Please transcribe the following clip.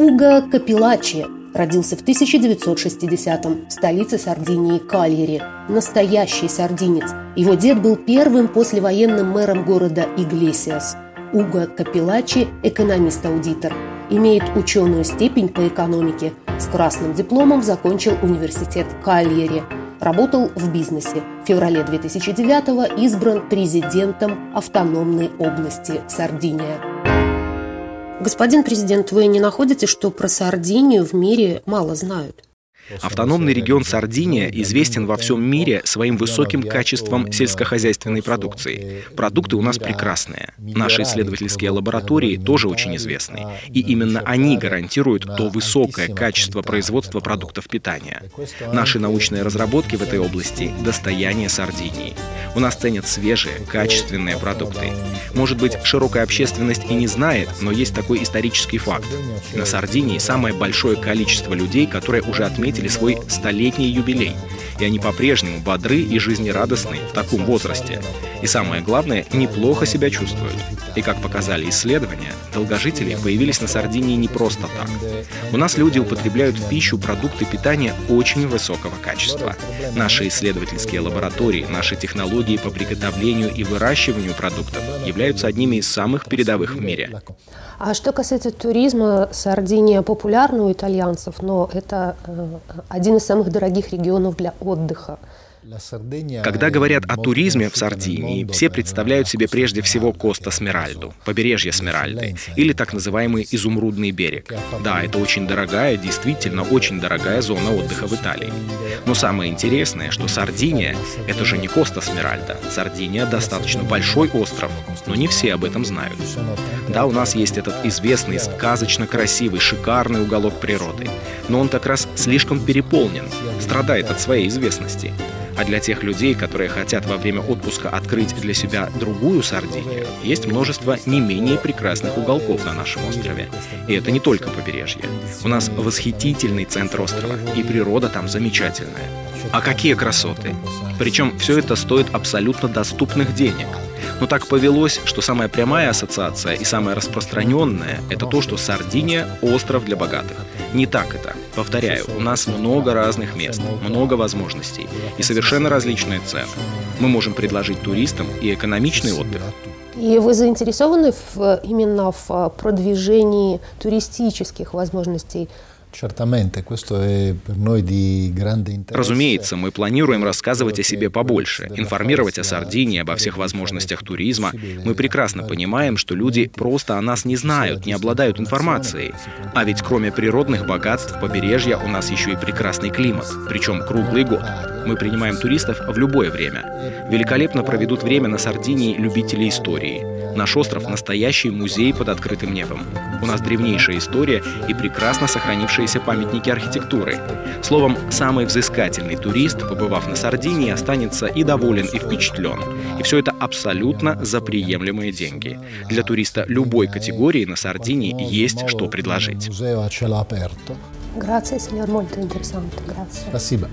Уго Капеллачи родился в 1960-м в столице Сардинии Кальяри. Настоящий сардинец. Его дед был первым послевоенным мэром города Иглесиас. Уго Капеллачи – экономист-аудитор. Имеет ученую степень по экономике. С красным дипломом закончил университет Кальяри. Работал в бизнесе. В феврале 2009-го избран президентом автономной области Сардиния. Господин президент, вы не находите, что про Сардинию в мире мало знают? Автономный регион Сардиния известен во всем мире своим высоким качеством сельскохозяйственной продукции. Продукты у нас прекрасные. Наши исследовательские лаборатории тоже очень известны. И именно они гарантируют то высокое качество производства продуктов питания. Наши научные разработки в этой области – достояние Сардинии. У нас ценят свежие, качественные продукты. Может быть, широкая общественность и не знает, но есть такой исторический факт. На Сардинии самое большое количество людей, которые уже отметили свой столетний юбилей. И они по-прежнему бодры и жизнерадостны в таком возрасте. И самое главное, неплохо себя чувствуют. И как показали исследования, долгожители появились на Сардинии не просто так. У нас люди употребляют в пищу продукты питания очень высокого качества. Наши исследовательские лаборатории, наши технологии по приготовлению и выращиванию продуктов являются одними из самых передовых в мире. А что касается туризма, Сардиния популярна у итальянцев, но это один из самых дорогих регионов для отдыха. Когда говорят о туризме в Сардинии, все представляют себе прежде всего Коста Смеральду, побережье Смеральды, или так называемый Изумрудный берег. Да, это очень дорогая, действительно очень дорогая зона отдыха в Италии. Но самое интересное, что Сардиния – это же не Коста Смеральда. Сардиния – достаточно большой остров, но не все об этом знают. Да, у нас есть этот известный, сказочно красивый, шикарный уголок природы, но он как раз слишком переполнен, страдает от своей известности. А для тех людей, которые хотят во время отпуска открыть для себя другую Сардинию, есть множество не менее прекрасных уголков на нашем острове. И это не только побережье. У нас восхитительный центр острова, и природа там замечательная. А какие красоты! Причем все это стоит абсолютно доступных денег. Но так повелось, что самая прямая ассоциация и самая распространенная – это то, что Сардиния – остров для богатых. Не так это. Повторяю, у нас много разных мест, много возможностей и совершенно различные цены. Мы можем предложить туристам и экономичный отдых. И вы заинтересованы именно в продвижении туристических возможностей? Разумеется, мы планируем рассказывать о себе побольше, информировать о Сардинии, обо всех возможностях туризма. Мы прекрасно понимаем, что люди просто о нас не знают, не обладают информацией. А ведь кроме природных богатств побережья у нас еще и прекрасный климат, причем круглый год. Мы принимаем туристов в любое время. Великолепно проведут время на Сардинии любители истории. Наш остров – настоящий музей под открытым небом. У нас древнейшая история и прекрасно сохранившиеся памятники архитектуры. Словом, самый взыскательный турист, побывав на Сардинии, останется и доволен, и впечатлен. И все это абсолютно за приемлемые деньги. Для туриста любой категории на Сардинии есть что предложить. Grazie, signor, molto interessante. Grazie. Спасибо.